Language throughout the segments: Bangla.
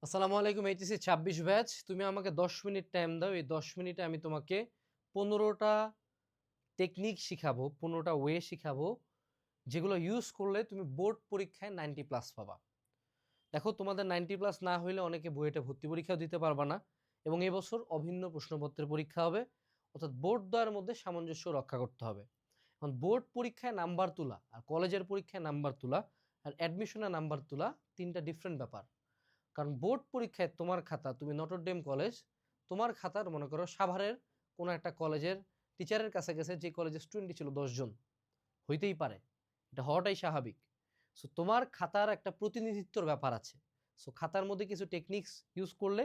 আসসালামু আলাইকুম এইচএসসি ২৬ ব্যাচ। তুমি আমাকে ১০ মিনিট টাইম দাও। এই ১০ মিনিটে আমি তোমাকে ১৫টা টেকনিক শিখাবো, ১৫টা ওয়ে শিখাবো, যেগুলো ইউজ করলে তুমি বোর্ড পরীক্ষায় 90 প্লাস পাবা। দেখো, তোমাদের 90 প্লাস না হইলে অনেকে বুয়েটে ভর্তি পরীক্ষাও দিতে পারবা না এবং এবছর অভিন্ন প্রশ্নপত্রের পরীক্ষা হবে, অর্থাৎ বোর্ড দ্বয়ের মধ্যে সামঞ্জস্য রক্ষা করতে হবে। এখন বোর্ড পরীক্ষায় নাম্বার তোলা আর কলেজের পরীক্ষায় নাম্বার তোলা আর অ্যাডমিশনে নাম্বার তোলা ৩টা ডিফারেন্ট ব্যাপার। কারণ বোর্ড পরীক্ষায় তোমার খাতা, তুমি নটরডেম কলেজ, তোমার খাতার মনে করো সাভারের কোনো একটা কলেজের টিচারের কাছে গেছে, যে কলেজের স্টুডেন্টই ছিল 10 জন, হইতেই পারে, এটা হওয়াটাই স্বাভাবিক। সো তোমার খাতার একটা প্রতিনিধিত্বর ব্যাপার আছে। সো খাতার মধ্যে কিছু টেকনিক্স ইউজ করলে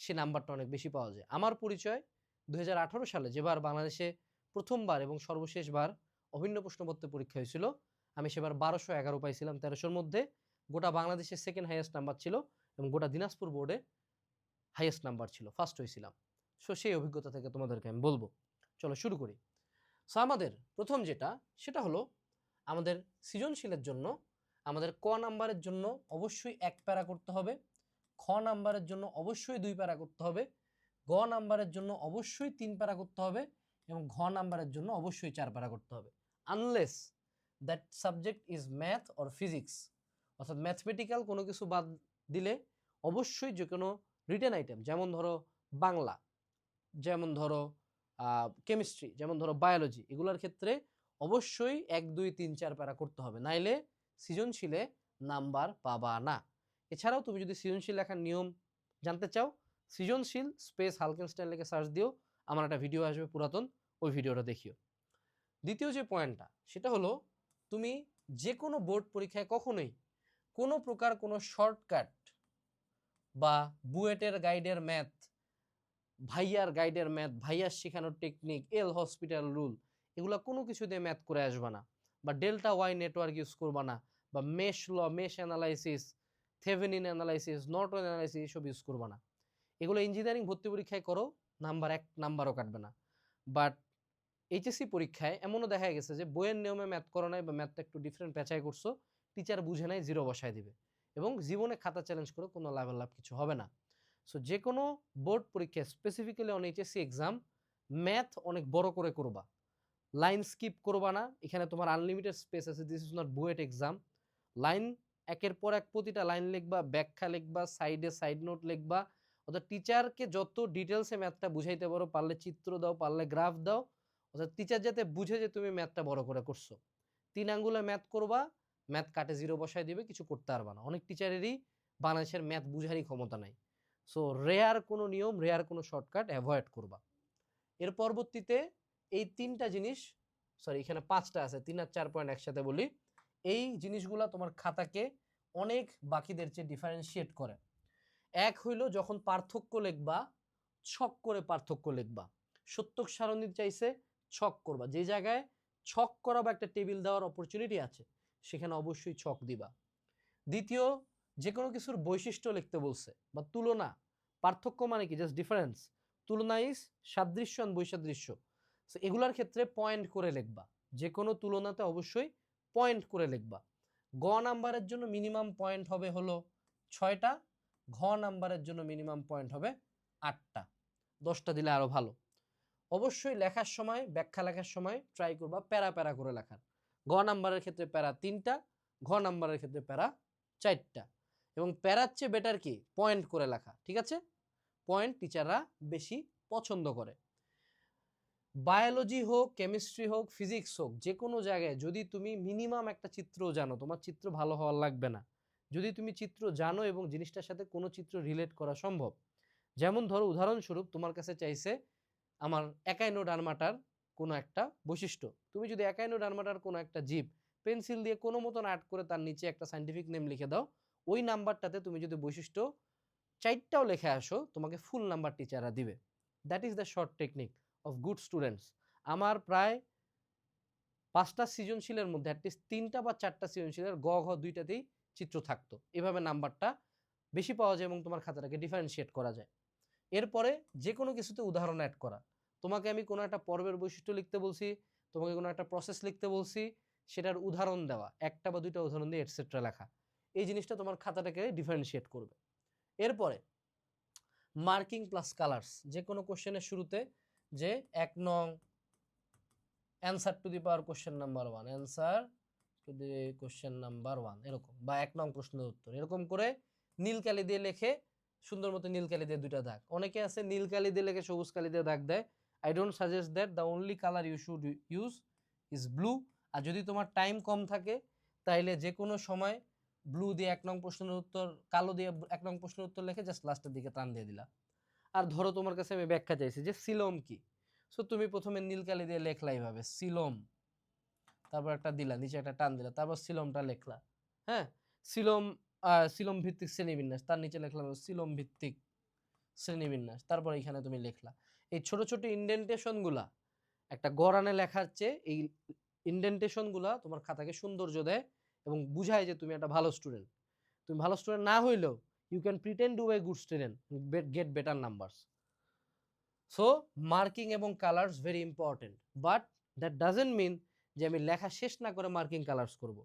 সে নাম্বারটা অনেক বেশি পাওয়া যায়। আমার পরিচয় 2018 সালে, যেবার বাংলাদেশে প্রথমবার এবং সর্বশেষবার অভিন্ন প্রশ্নপত্র পরীক্ষা হয়েছিল, আমি সেবার 1211 পাইছিলাম 1300-র মধ্যে। গোটা বাংলাদেশের সেকেন্ড হাইয়েস্ট নাম্বার ছিল এবং গোটা দিনাজপুর বোর্ডে হাইয়েস্ট নাম্বার ছিল, ফার্স্ট হয়েছিলাম। সো সেই অভিজ্ঞতা থেকে তোমাদেরকে আমি বলবো। চলো শুরু করি। সো আমাদের প্রথম যেটা, সেটা হলো আমাদের সৃজনশীলের জন্য আমাদের ক নাম্বারের জন্য অবশ্যই 1 প্যারা করতে হবে, খ নাম্বারের জন্য অবশ্যই 2 প্যারা করতে হবে, গ নাম্বারের জন্য অবশ্যই 3 প্যারা করতে হবে এবং ঘ নাম্বারের জন্য অবশ্যই 4 প্যারা করতে হবে, unless that subject is math or physics. অর্থাৎ ম্যাথমেটিক্যাল কোনো কিছু বাদ দিলে অবশ্যই যে কোনো রিটেন আইটেম, যেমন ধরো বাংলা, যেমন ধরো কেমিস্ট্রি, যেমন ধরো বায়োলজি, এগুলোর ক্ষেত্রে অবশ্যই 1 2 3 4 প্যারা করতে হবে, নাইলে সৃজনশীলে নাম্বার পাবা না। এছাড়াও তুমি যদি সৃজনশীল লেখার নিয়ম জানতে চাও, সৃজনশীল স্পেস হালকেনস্টাইন লেখে সার্চ দিও, আমার একটা ভিডিও আসবে পুরাতন, ওই ভিডিওটা দেখিও। দ্বিতীয় যে পয়েন্টটা, সেটা হলো তুমি যে কোনো বোর্ড পরীক্ষায় কখনোই কোনো প্রকার কোনো শর্টকাট বা বুয়েটের গাইডের ম্যাথ, ভাইয়ার গাইডের ম্যাথ, ভাইয়ার শেখানোর টেকনিক, এল হসপিটাল রুল, এগুলো কোনো কিছু দিয়ে ম্যাথ করে আসবা না, বা ডেল্টা ওয়াই নেটওয়ার্ক ইউজ করবা না, বা mesh law, mesh analysis, Thevenin analysis, Norton analysis, এসব ইউজ করবা না। এগুলো ইঞ্জিনিয়ারিং ভর্তি পরীক্ষায় করো, নাম্বার 1 নাম্বারও কাটবে না। বাট এইচএসসি পরীক্ষায় এমনও দেখা গেছে যে বইয়ের নিয়মে ম্যাথ করো নাই বা ম্যাথটা একটু ডিফারেন্ট পেঁচাই করছো, টিচার বুঝে নাই, 0 বসায় দিবে এবং জীবনে খাতা চ্যালেঞ্জ করে কোনো লাভ কিছু হবে না। সো যে কোনো বোর্ড পরীক্ষা, specifically on HSC exam, math অনেক বড় করে করবা, লাইন স্কিপ করবা না। এখানে তোমার আনলিমিটেড স্পেস আছে, this is not BUET exam. Line একের পর এক প্রতিটা লাইন লিখবা, ব্যাখ্যা লিখবা, সাইডে সাইড নোট লিখবা, অর্থাৎ টিচারকে যত ডিটেলসে ম্যাথটা বুঝাইতে পারো, পারলে চিত্র দাও, পারলে গ্রাফ দাও, অর্থাৎ টিচার যাতে বুঝে যে তুমি ম্যাথটা বড় করে করছো। 3 আঙ্গুলে ম্যাথ করবা, ম্যাথ কাটে 0 বসায় দিবে, কিছু করতে পারবা না। অনেক টিচারেরই বাংলাদেশের ম্যাথ বুঝারই ক্ষমতা নাই। সো রেয়ার কোনো নিয়ম, রেয়ার কোনো শর্টকাট অ্যাভয়েড করবা। এর পরবর্তীতে এই 3টা জিনিস, সরি এখানে 5টা আছে, 3 আর 4 পয়েন্ট একসাথে বলি। এই জিনিসগুলা তোমার খাতাকে অনেক বাকিদের চেয়ে ডিফারেন্সিয়েট করে। এক হইল যখন পার্থক্য লিখবা, ছক করে পার্থক্য লিখবা। সত্যক সারণী চাইছে, ছক করবা। যে জায়গায় ছক করা বা একটা টেবিল দেওয়ার অপরচুনিটি আছে, সেখানে অবশ্যই ছক দিবা। দ্বিতীয়, যে কোনো কিছুর বৈশিষ্ট্য লিখতে বলছে বা তুলনা, পার্থক্য মানে কি, জাস্ট ডিফারেন্স। তুলনা ইজ সাদৃশ্য আর বৈসাদৃশ্য। সো এগুলার ক্ষেত্রে পয়েন্ট করে লিখবা, যে কোনো তুলনাতে অবশ্যই পয়েন্ট করে লিখবা। গ নাম্বারের জন্য মিনিমাম পয়েন্ট হবে হলো 6টা, ঘ নাম্বারের জন্য মিনিমাম পয়েন্ট হবে 8টা, 10টা দিলে আরো ভালো। অবশ্যই লেখার সময়, ব্যাখ্যা লেখার সময় ট্রাই করবা প্যারা প্যারা করে লেখার। গ নাম্বারের ক্ষেত্রে প্যারা 3টা, ঘ নাম্বারের ক্ষেত্রে প্যারা 4টা। এবং প্যারার চেয়ে বেটার কি, পয়েন্ট করে লেখা, ঠিক আছে? পয়েন্ট টিচাররা বেশি পছন্দ করে। বায়োলজি হোক, কেমিস্ট্রি হোক, ফিজিক্স হোক, যে কোনো জায়গায় যদি তুমি মিনিমাম একটা চিত্র জানো, তোমার চিত্র ভালো হওয়ার লাগবে না। যদি তুমি চিত্র জানো এবং জিনিসটার সাথে কোনো চিত্র রিলেট করা সম্ভব, যেমন ধরো উদাহরণস্বরূপ তোমার কাছে চাইছে আমার একাইনোডার্মাটার কোনো একটা বৈশিষ্ট্য, তুমি যদি একাইনোডার্মাটার কোনো একটা জীব পেন্সিল দিয়ে কোনো মতন আর্ট করে তার নিচে একটা সাইন্টিফিক নেম লিখে দাও, ওই নাম্বারটাতে তুমি যদি বৈশিষ্ট্য 4টাও লেখে আসো, তোমাকে ফুল নাম্বার টিচাররা দিবে। That is the short technique of good students. আমার প্রায় 5টা সৃজনশীলের মধ্যে অ্যাটলিস্ট 3টা বা 4টা সৃজনশীলের গ ঘ 2টাতেই চিত্র থাকতো। এভাবে নাম্বারটা বেশি পাওয়া যায় এবং তোমার খাতাটাকে ডিফারেন্সিয়েট করা যায়। এরপরে যে কোনো কিছুতে উদাহরণ অ্যাড করা। তোমাকে আমি কোনো একটা পর্বের বৈশিষ্ট্য লিখতে বলছি, তোমাকে কোনো একটা প্রসেস লিখতে বলছি, সেটার উদাহরণ দেওয়া, 1টা বা 2টা উদাহরণ দিয়ে এটসেট্রা লেখা। এই জিনিসটা তোমার খাতাটাকে ডিফারেন্সিয়েট করবে। এরপরে মার্কিং প্লাস কালার্স, যে কোনো কোশ্চেনের শুরুতে যে 1 নং answer to the power question number 1, answer to the question number 1, এরকম, বা 1 নং প্রশ্নের উত্তর, এরকম করে নীল কালি দিয়ে লেখে, সুন্দর মতো নীল কালি দিয়ে 2টা দাগ। অনেকে আছে নীল কালি দিয়ে লেখে সবুজ কালি দিয়ে দাগ দেয়। I don't suggest that, the only colour you should use is blue. আর যদি তোমার টাইম কম থাকে তাইলে যে কোনো সময় ব্লু দিয়ে 1 নং প্রশ্নের উত্তর, কালো দিয়ে 1 নং প্রশ্নের উত্তর লিখে জাস্ট লাস্টের দিকে টান দিয়ে দিলা। আর ধরো তোমার কাছে আমি ব্যাখ্যা চাইছি যে সিলোম কি, সো তুমি প্রথমে নীল কালি দিয়ে লেখলা এইভাবে সিলোম, তারপর একটা দিলা, নিচে একটা টান দিলা, তারপর সিলোমটা লেখলা। হ্যাঁ, সিলোম, সিলোম ভিত্তিক শ্রেণীবিন্যাস, তার নিচে লেখলাম সিলোম ভিত্তিক শ্রেণীবিন্যাস, তারপর এখানে তুমি লেখলা। এই ছোট ছোট ইন্ডেন্টেশন গুলা একটা গড়ানে লেখার চেয়ে এই ইন্ডেন্টেশন গুলা তোমার খাতাকে সৌন্দর্য দেয় এবং বুঝায় যে তুমি একটা ভালো স্টুডেন্ট। তুমি ভালো স্টুডেন্ট না হইলেও you can pretend to a good student, get better numbers. So marking এবং colours very important, but that doesn't mean যে আমি লেখা শেষ না করে মার্কিং কালার্স করব।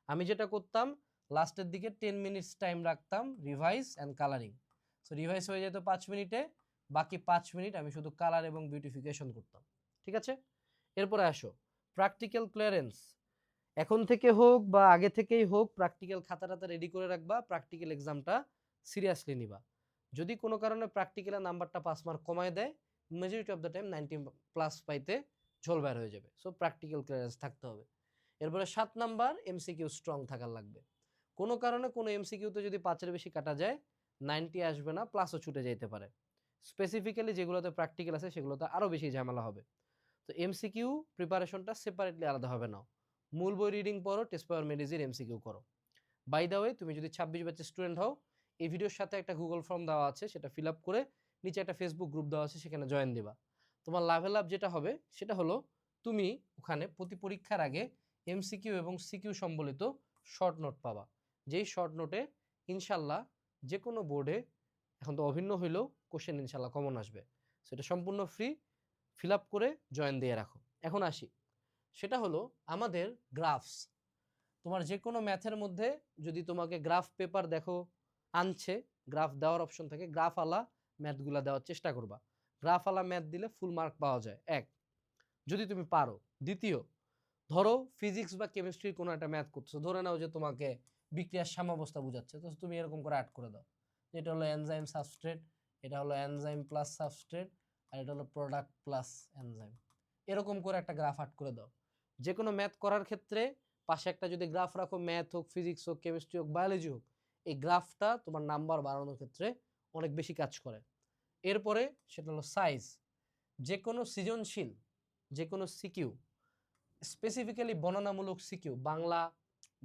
আমি যেটা করতাম লাস্টের দিকে 10 মিনিটস টাইম রাখতাম revise and colouring. So revise হয়ে যেত 5 মিনিটে, বাকি 5 মিনিট আমি শুধু কালার এবং বিউটিফিকেশন করতাম। ঠিক আছে, এরপরে আসো প্র্যাকটিক্যাল ক্লিয়ারেন্স। এখন থেকে হোক বা আগে থেকেই হোক প্র্যাকটিক্যাল খাতাটা রেডি করে রাখবা, প্র্যাকটিক্যাল এক্সামটা সিরিয়াসলি নিবা। যদি কোনো কারণে প্র্যাকটিক্যালের নাম্বারটা 5 মার্ক কমায় দেয়, মেজরিটি অফ দ্য টাইম 90+ পাইতে ঝোল বের হয়ে যাবে। সো প্র্যাকটিক্যাল ক্লিয়ারেন্স থাকতে হবে। এরপরে 7 নাম্বার এমসিকিউ স্ট্রং থাকার লাগবে। কোনো কারণে কোনো এমসিকিউতে যদি 5-এর বেশি কাটা যায় 90 আসবে না, প্লাসও ছুটে যেতে পারে। স্পেসিফিক্যালি যেগুলোতে প্র্যাকটিক্যাল আছে সেগুলোতে আরও বেশি ঝামেলা হবে। তো এমসিকিউ প্রিপারেশনটা সেপারেটলি আলাদা হবে না, মূল বই রিডিং পড়ো, টেস্ট পেপার মেডিজির এমসিকিউ করো। বাই দ্য ওয়ে, তুমি যদি 26 ব্যাচের স্টুডেন্ট হও, এই ভিডিওর সাথে একটা গুগল ফর্ম দেওয়া আছে, সেটা ফিল আপ করে নিচে একটা ফেসবুক গ্রুপ দেওয়া আছে, সেখানে জয়েন দিবা। তোমার লাভে লাভ যেটা হবে সেটা হলো তুমি ওখানে প্রতি পরীক্ষার আগে এমসিকিউ এবং সিকিউ সম্বলিত শর্ট নোট পাবা, যেই শর্ট নোটে ইনশাল্লাহ যে কোনো বোর্ডে এখন তো অভিন্ন হইলেও কোশ্চেন ইনশাল্লাহ কমন আসবে। সেটা সম্পূর্ণ ফ্রি, ফিল আপ করে জয়েন দিয়ে রাখো। এখন আসি, সেটা হলো আমাদের গ্রাফস। তোমার যে কোনো ম্যাথের মধ্যে যদি তোমাকে গ্রাফ পেপার দেখো আনছে, গ্রাফ দেওয়ার অপশন থাকে, গ্রাফ আলা ম্যাথগুলা দেওয়ার চেষ্টা করবা। গ্রাফ আলা ম্যাথ দিলে ফুল মার্ক পাওয়া যায়, এক, যদি তুমি পারো। দ্বিতীয়, ধরো ফিজিক্স বা কেমিস্ট্রির কোনো একটা ম্যাথ করছো, ধরে নাও যে তোমাকে বিক্রিয়ার সাম্যাবস্থা বোঝাচ্ছে, তো তুমি এরকম করে অ্যাড করে দাও, এটা হলো এনজাইম সাবস্ট্রেট, এটা হলো এনজাইম প্লাস সাবস্ট্রেট, আর এটা হলো প্রোডাক্ট প্লাস এনজাইম, এরকম করে একটা গ্রাফ অ্যাড করে দাও। যে কোনো ম্যাথ করার ক্ষেত্রে পাশে একটা যদি গ্রাফ রাখো, ম্যাথ হোক, ফিজিক্স হোক, কেমিস্ট্রি হোক, বায়োলজি হোক, এই গ্রাফটা তোমার নাম্বার বাড়ানোর ক্ষেত্রে অনেক বেশি কাজ করে। এরপরে সেটা হলো সাইজ। যে কোনো সৃজনশীল, যে কোনো সিকিউ, স্পেসিফিক্যালি বর্ণনামূলক সিকিউ, বাংলা,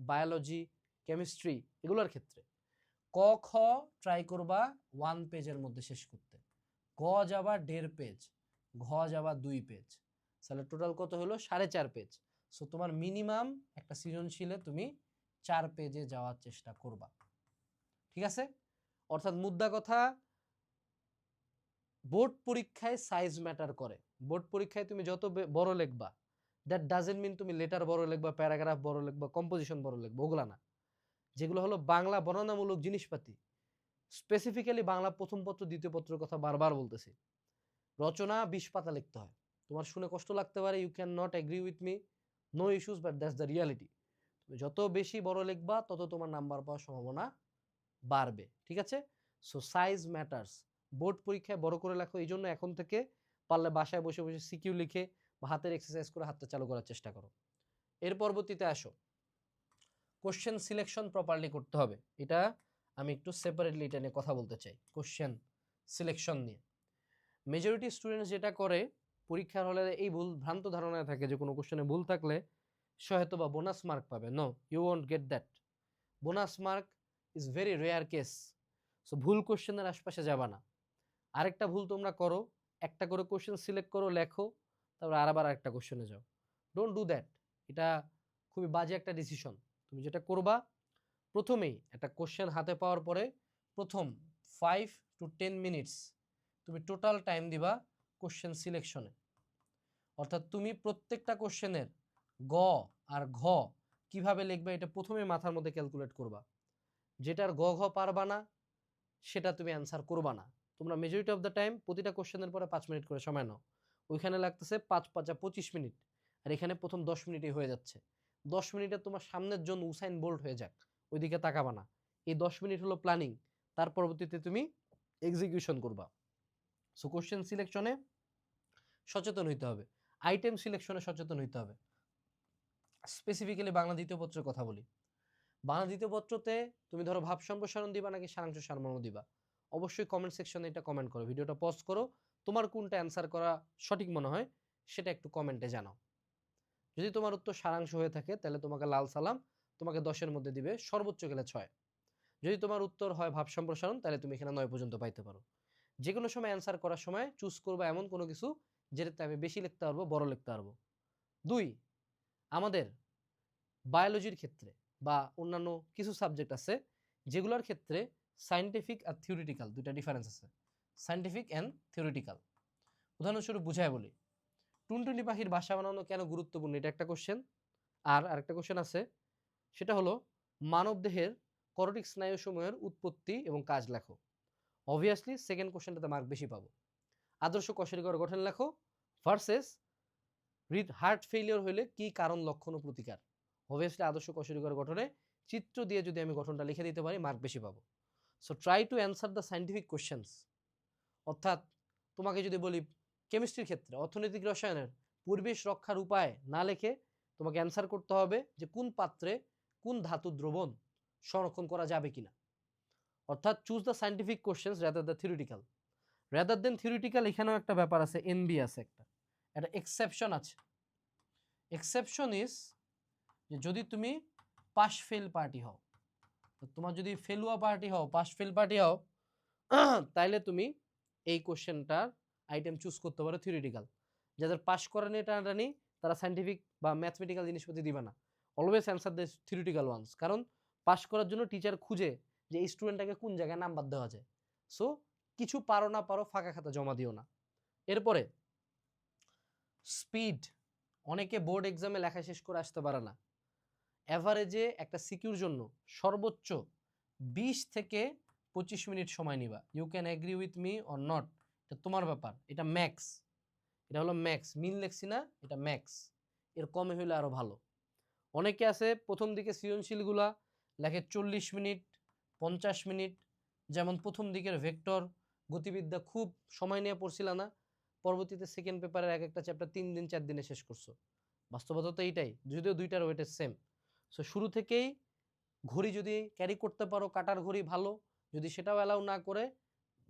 বায়োলজি, কেমিস্ট্রি, এগুলোর ক্ষেত্রে ক খ ট্রাই করবা 1 পেজের মধ্যে শেষ করতে, গ যাবা 1.5 পেজ, ঘ যাবা 2 পেজ, তাহলে টোটাল কত হলো 4.5 পেজ। সো তোমার মিনিমাম একটা সৃজনশীলে তুমি 4 পেজে যাওয়ার চেষ্টা করবা। ঠিক আছে, অর্থাৎ মুদ্রা কথা, বোর্ড পরীক্ষায় সাইজ ম্যাটার করে। বোর্ড পরীক্ষায় তুমি যত বড় লিখবা, দ্যাট ডাজেন্ট মিন তুমি লেটার বড় লিখবা, প্যারাগ্রাফ বড় লিখবা, কম্পোজিশন বড় লিখবা, ওগুলা না। যেগুলো হলো বাংলা বর্ণনামূলক জিনিসপাতি, স্পেসিফিক্যালি বাংলা প্রথম পত্র দ্বিতীয় পত্রের কথা বারবার বলতেছি, রচনা 20 পাতা লিখতে হয়। তোমার শুনে কষ্ট লাগতে পারে, you can not agree with me, no issues, but that's the reality. তুমি যত বেশি বড় লিখবা তত তোমার নাম্বার পাওয়ার সম্ভাবনা বাড়বে। ঠিক আছে, সো সাইজ ম্যাটার্স। বোর্ড পরীক্ষায় বড় করে লেখো, এই জন্য এখন থেকে পারলে বাসায় বসে বসে সিকিউ লিখে বা হাতের এক্সারসাইজ করে হাতটা চালু করার চেষ্টা করো। এর পরবর্তীতে আসো, কোশ্চেন সিলেকশন প্রপারলি করতে হবে। এটা আমি একটু সেপারেটলি এটা নিয়ে কথা বলতে চাই, কোশ্চেন সিলেকশন নিয়ে। মেজরিটি স্টুডেন্টস যেটা করে পরীক্ষার হলে এই ভুল ভ্রান্ত ধারণায় থাকে যে কোনো কোশ্চেনে ভুল থাকলে সে হয়তো বা বোনাস মার্ক পাবে। No, you won't get that. Bonus mark is very rare case. So ভুল কোশ্চেনের আশপাশে যাবা না। আরেকটা ভুল তোমরা করো, একটা করে কোশ্চেন সিলেক্ট করো, লেখো, তারপর আবার আরেকটা কোশ্চেনে যাও। ডোন্ট ডু দ্যাট, এটা খুবই বাজে একটা ডিসিশন। তুমি যেটা করবা, প্রথমেই একটা কোশ্চেন হাতে পাওয়ার পরে প্রথম 5 to 10 মিনিটস তুমি টোটাল টাইম দিবা কোশ্চেন সিলেকশনে। অর্থাৎ তুমি প্রত্যেকটা কোশ্চেনের গ আর ঘ কিভাবে লিখবে এটা প্রথমে মাথার মধ্যে ক্যালকুলেট করবা। যেটার গ ঘ পারবা না সেটা তুমি অ্যান্সার করবা না। তোমরা মেজরিটি অফ দ্য টাইম প্রতিটা কোশ্চেনের পরে 5 মিনিট করে সময় নাও। ওইখানে লাগতেছে 5 5 25 মিনিট, আর এখানে প্রথম 10 মিনিটেই হয়ে যাচ্ছে। 10 মিনিটে তোমার সামনের জন উসাইন বোল্ট হয়ে যাক, ওইদিকে তাকাবা না। এই 10 মিনিট হলো প্ল্যানিং, তার পরবর্তীতে তুমি এক্সিকিউশন করবা। সো কোশ্চেন সিলেকশনে সচেতন হইতে হবে, আইটেম সিলেকশনে সচেতন হইতে হবে। স্পেসিফিক্যালি বাংলা দ্বিতীয় পত্রের কথা বলি। বাংলা দ্বিতীয় পত্রতে তুমি ধরো ভাব সম্প্রসারণ দিবা নাকি সারাংশ সারমর্ম দিবা, অবশ্যই কমেন্ট সেকশনে এটা কমেন্ট করো, ভিডিওটা পজ করো, তোমার কোনটা অ্যান্সার করা সঠিক মনে হয় সেটা একটু কমেন্টে জানাও। যদি তোমার উত্তর সারাংশ হয়ে থাকে তাহলে তোমাকে লাল সালাম, তোমাকে 10-এর মধ্যে দিবে, সর্বোচ্চ গেলে 6। যদি তোমার উত্তর হয় ভাব সম্প্রসারণ তাহলে তুমি এখানে 9 পর্যন্ত পাইতে পারো। যে কোনো সময় অ্যান্সার করার সময় চুজ করবা এমন কোনো কিছু যেটাতে আমি বেশি লিখতে পারবো, বড় লিখতে পারবো। 2, আমাদের বায়োলজির ক্ষেত্রে বা অন্যান্য কিছু সাবজেক্ট আছে যেগুলোর ক্ষেত্রে সায়েন্টিফিক আর থিওরিটিক্যাল দুইটা ডিফারেন্স আছে। সায়েন্টিফিক অ্যান্ড থিওরিটিক্যাল উদাহরণস্বরূপ বুঝায় বলি, টুনটুনি পাখির বাসা বানানো কেন গুরুত্বপূর্ণ, এটা একটা কোশ্চেন। আর আরেকটা কোশ্চেন আছে, সেটা হলো মানবদেহের করটিক স্নায়ুসমূহের উৎপত্তি এবং কাজ লেখো। অবভিয়াসলি সেকেন্ড কোশ্চেনটাতে মার্ক বেশি পাবো। আদর্শ কশেরুকার গঠন লেখো ভার্সেস হার্ট ফেলিওর হলে কি কারণ, লক্ষণ ও প্রতিকার। অবভিয়াসলি আদর্শ কশেরুকার গঠনে চিত্র দিয়ে যদি আমি গঠনটা লিখে দিতে পারি মার্ক বেশি পাবো। So try to answer the scientific questions. অর্থাৎ তোমাকে যদি বলি কেমিস্ট্রির ক্ষেত্রে অর্থনৈতিক রসায়নের পরিবেশ রক্ষার উপায় না লিখে তোমাকে অ্যান্সার করতে হবে যে কোন পাত্রে কোন ধাতু দ্রবণ সংরক্ষণ করা যাবে কিনা। অর্থাৎ choose the scientific questions rather the theoretical. Rather than theoretical এখানেও একটা ব্যাপার আছে, এনবি আছে, একটা এক্সেপশন আছে। এক্সেপশন ইজ যে যদি তুমি পাস ফেল পার্টি হও, তোমার যদি ফেলুয়া পার্টি হও, পাস ফেল পার্টি হও, তাইলে তুমি এই কোশ্চেনটার আইটেম চুজ করতে পারো থিওরিটিক্যাল। যাদের পাস করা নিয়ে টানাটানি তারা সায়েন্টিফিক বা ম্যাথমেটিক্যাল জিনিসপত্র দিবে না, always answer the theoretical ones. কারণ পাস করার জন্য টিচার খুঁজে যে এই স্টুডেন্টটাকে কোন জায়গায় নাম্বার দেওয়া যায়। সো কিছু পারো না পারো ফাঁকা খাতা জমা দিও না। এরপরে স্পিড, অনেকে বোর্ড এক্সামে লেখা শেষ করে আসতে পারে না। অ্যাভারেজে একটা সিকিউর জন্য সর্বোচ্চ 20 থেকে 25 মিনিট সময় নিবা। You can agree with me or not, এটা তোমার ব্যাপার, এটা ম্যাক্স, এটা হলো ম্যাক্স, মিন লেখছি না, এটা ম্যাক্স, এর কমে হইলে আরো ভালো। অনেকে আছে প্রথম দিকে সৃজনশীলগুলা লেখে 40 মিনিট 50 মিনিট, যেমন প্রথম দিকের ভেক্টর গতিবিদ্যা খুব সময় নিয়ে পড়ছিল না, পরবর্তীতে সেকেন্ড পেপারের এক একটা চ্যাপ্টার 3 দিন 4 দিনে শেষ করছো। বাস্তবতা তো এইটাই, যদিও দুইটার ওয়েটের সেম। সো শুরু থেকেই ঘড়ি যদি ক্যারি করতে পারো, কাটার ঘড়ি ভালো, যদি সেটাও অ্যালাউ না করে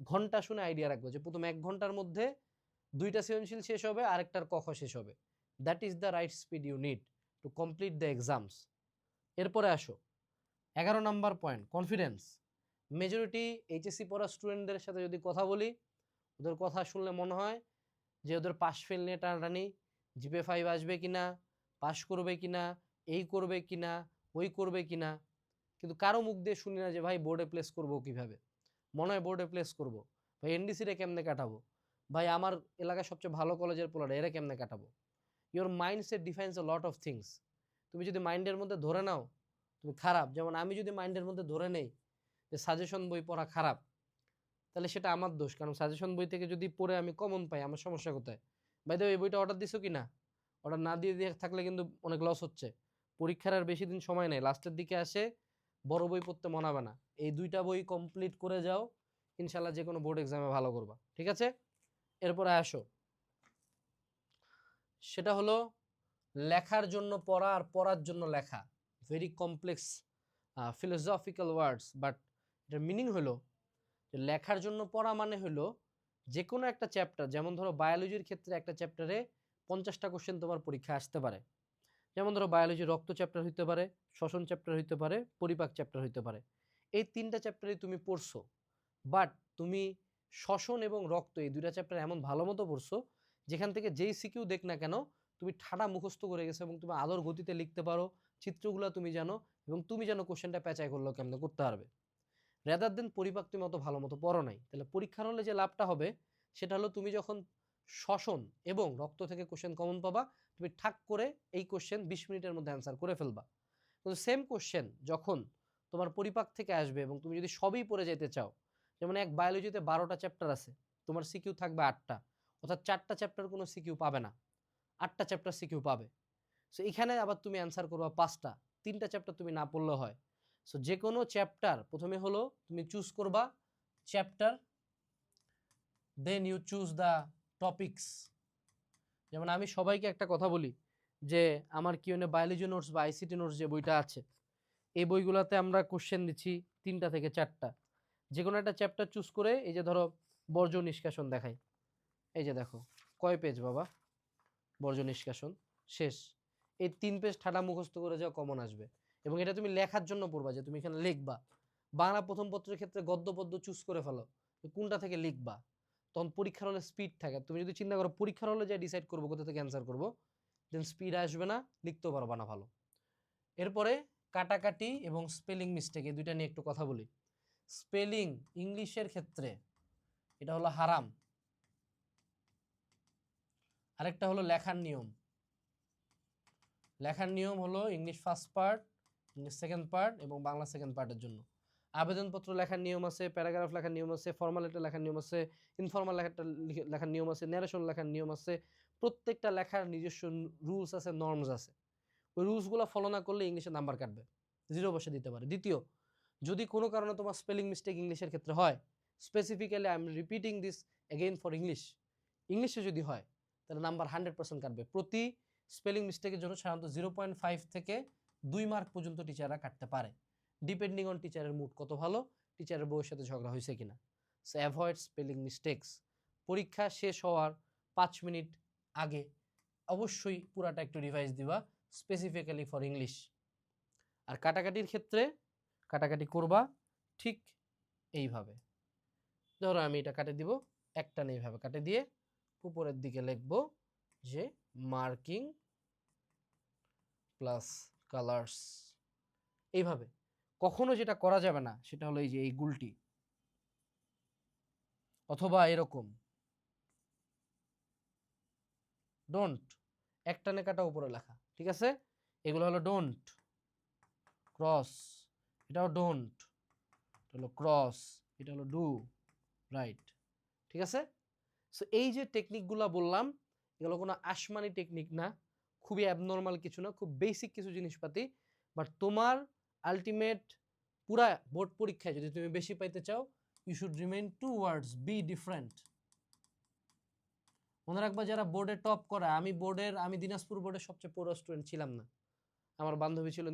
ঘন্টা শুনে আইডিয়া রাখবো যে প্রথম 1 ঘন্টার মধ্যে 2টা সৃজনশীল শেষ হবে, আরেকটার কখ শেষ হবে। That is the right speed you need to complete the exams. এরপরে আসো 11 number point, confidence. Majority HSC পড়া স্টুডেন্টদের সাথে যদি কথা বলি, ওদের কথা শুনলে মনে হয় যে ওদের পাস ফেল নিয়ে টানাটানি, জিপে 5 আসবে কিনা, পাস করবে কিনা, এই করবে কিনা, ওই করবে কিনা, কিন্তু কারো মুখ দিয়ে শুনি না যে ভাই বোর্ডে প্লেস করবো কিভাবে, মনে হয় বোর্ডে প্লেস করবো, ভাই এনডিসিটা কেমনে কাটাবো, ভাই আমার এলাকায় সবচেয়ে ভালো কলেজের পোলাটা এরা কেমনে কাটাবো। Your mindset defines a lot of things. তুমি যদি মাইন্ডের মধ্যে ধরে নাও তুমি খারাপ, যেমন আমি যদি মাইন্ডের মধ্যে ধরে নেই যে সাজেশন বই পড়া খারাপ, তাহলে সেটা আমার দোষ, কারণ সাজেশন বই থেকে যদি পড়ে আমি কমন পাই আমার সমস্যা কোথায়। ভাই এই বইটা অর্ডার দিছো কি না, অর্ডার না দিয়ে থাকলে কিন্তু অনেক লস হচ্ছে। পরীক্ষার আর বেশি দিন সময় নেই, লাস্টের দিকে আসে, বড় বই পড়তে মনাবে না, এই 2টা বই কমপ্লিট করে যাও, ইনশাল্লাহ যে কোনো বোর্ড এক্সামে ভালো করবা, ঠিক আছে। এরপরে আসো, সেটা হলো লেখার জন্য পড়া আর পড়ার জন্য লেখা। Very complex philosophical words, but এটার মিনিং হলো যে লেখার জন্য পড়া মানে হলো যে কোনো একটা চ্যাপ্টার, যেমন ধরো বায়োলজির ক্ষেত্রে একটা চ্যাপ্টারে 50টা কোশ্চেন তোমার পরীক্ষা আসতে পারে। যেমন ধরো বায়োলজি রক্ত চ্যাপ্টার হইতে পারে, শ্বসন চ্যাপ্টার হইতে পারে, পরিপাক চ্যাপ্টার হইতে পারে। এই 3টা চ্যাপ্টারই তুমি পড়ছো, বাট তুমি শ্বসন এবং রক্ত এই 2টা চ্যাপ্টার এমন ভালো মতো পড়ছো যেখান থেকে যেই সিকিউ দেখ না কেন তুমি ঠাড়া মুখস্থ করে গেছো এবং তুমি আলোর গতিতে লিখতে পারো, চিত্রগুলো তুমি জানো, এবং তুমি জানো কোশ্চেনটা পেঁচাই করলো কেমনে করতে পারবে। রেদার দেন পরিপাক তুমি অত ভালো মতো পড়ো নাই, তাহলে পরীক্ষার হলে যে লাভটা হবে সেটা হলো তুমি যখন শ্বসন এবং রক্ত থেকে কোশ্চেন কমন পাবা, তুমি ঠাক করে এই কোশ্চেন 20 মিনিটের মধ্যে অ্যান্সার করে ফেলবা। কিন্তু সেম কোশ্চেন যখন তোমার পরিপাক থেকে আসবে এবং তুমি যদি সবই পড়ে যেতে চাও, যেমন এক বায়োলজিতে 12টা চ্যাপ্টার আছে, তোমার সিকিউ থাকবে 8টা, অর্থাৎ 4টা চ্যাপ্টার কোনো সিকিউ পাবে না, 8টা চ্যাপ্টার সিকিউ পাবে। সো এখানে আবার তুমি অ্যান্সার করবা 5টা, 3টা চ্যাপ্টার তুমি না পড়লেও হয়। সো যে কোনো চ্যাপ্টার প্রথমে হলো তুমি চুজ করবা chapter, then you choose the topics. যেমন আমি সবাইকে একটা কথা বলি যে আমার কিউএনএ বায়োলজি নোটস বা আইসিটি নোটস যে বইটা আছে, এই বইগুলোতে আমরা কোশ্চেন দিচ্ছি 3টা থেকে 4টা। যে কোনো একটা চ্যাপ্টার চুজ করে, এই যে ধরো বর্জ্য নিষ্কাশন দেখাই, এই যে দেখো কয় পেজ বাবা, বর্জ্য নিষ্কাশন শেষ। এই 3 পেজ ঠাডা মুখস্থ করে যাও, কমন আসবে। এবং এটা তুমি লেখার জন্য পড়বা, যে তুমি এখানে লিখবা। বাংলা প্রথম পত্রের ক্ষেত্রে গদ্য পদ্য চুজ করে ফেলো, কোনটা থেকে লিখবা, তখন পরীক্ষার হলে স্পিড থাকে। তুমি যদি চিন্তা করো পরীক্ষার হলে যে ডিসাইড করবো কোথা থেকে অ্যান্সার করবো, দেন স্পিড আসবে না, লিখতেও পারবা না ভালো। এরপরে কাটাকাটি এবং স্পেলিং মিস্টেক, এই দুইটা নিয়ে একটু কথা বলি। স্পেলিং ইংলিশের ক্ষেত্রে এটা হলো হারাম, আরেকটা হলো লেখার নিয়ম। লেখার নিয়ম হলো English first part, English second part এবং বাংলা সেকেন্ড পার্টের জন্য আবেদনপত্র লেখার নিয়ম আছে, প্যারাগ্রাফ লেখার নিয়ম আছে, ফর্মাল লেটার লেখার নিয়ম আছে, ইনফর্মাল লেখার নিয়ম আছে, ন্যারেশন লেখার নিয়ম আছে। প্রত্যেকটা লেখার নিজস্ব রুলস আছে, নর্মস আছে। ওই রুলসগুলো ফলো না করলে ইংলিশে নাম্বার কাটবে, 0 বসে দিতে পারে। দ্বিতীয়, যদি কোনো কারণে তোমার স্পেলিং মিস্টেক ইংলিশের ক্ষেত্রে হয়, specifically I am repeating this again for ইংলিশে যদি হয়, তাহলে নাম্বার 100% কাটবে। প্রতি স্পেলিং মিস্টেকের জন্য সাধারণত 0.5 থেকে 2 মার্ক পর্যন্ত টিচাররা কাটতে পারে, ডিপেন্ডিং অন টিচারের মুড কত ভালো, টিচারের বউয়ের সাথে ঝগড়া হয়েছে কিনা। So avoid spelling mistakes. পরীক্ষা শেষ হওয়ার 5 মিনিট আগে অবশ্যই পুরাটা একটু রিভাইজ দিবা, স্পেসিফিক্যালি ফর ইংলিশ। আর কাটাকাটির ক্ষেত্রে কাটাকাটি করবা ঠিক এইভাবে। ধরো আমি এটা কাটে দিব, একটা নেই এইভাবে কাটে দিয়ে উপরের দিকে লিখবো যে মার্কিং প্লাস কালার্স, এইভাবে। কখনো যেটা করা যাবে না সেটা হলো এই যে এই গুলটি, অথবা এরকম ডোন্ট, একটানে কাটা উপরে লেখা, ঠিক আছে? এগুলো হলো ডোন্ট, ক্রস, এটাও ডোন্ট, এটা হলো ক্রস, এটা হলো ডু, রাইট, ঠিক আছে? সো এই যে টেকনিকগুলো বললাম, এগুলো কোনো আসমানি টেকনিক না, খুবই অ্যাবনর্মাল কিছু না, খুব বেসিক কিছু জিনিসপাতি। বাট তোমার আলটিমেট পুরা বোর্ড পরীক্ষায় যদি তুমি বেশি পাইতে চাও, you should remain 2 words, be different. মনে রাখবা যারা বোর্ডে টপ করা, আমি দিনাজপুর বোর্ডের সবচেয়ে পুরো স্টুডেন্ট ছিলাম না, আমার বান্ধবী ছিল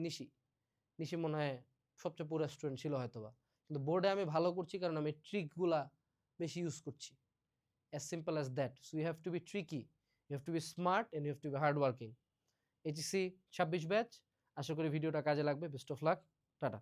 নিশি মনে হয় সবচেয়ে পুরো স্টুডেন্ট ছিল হয়তোবা, কিন্তু বোর্ডে আমি ভালো করছি কারণ আমি ট্রিকগুলা বেশি ইউজ করছি। as simple as that. So you have to be tricky, you have to be smart and you have to be hardworking. HSC 26 batch, আশা করি ভিডিওটা কাজে লাগবে। Best of luck, tata.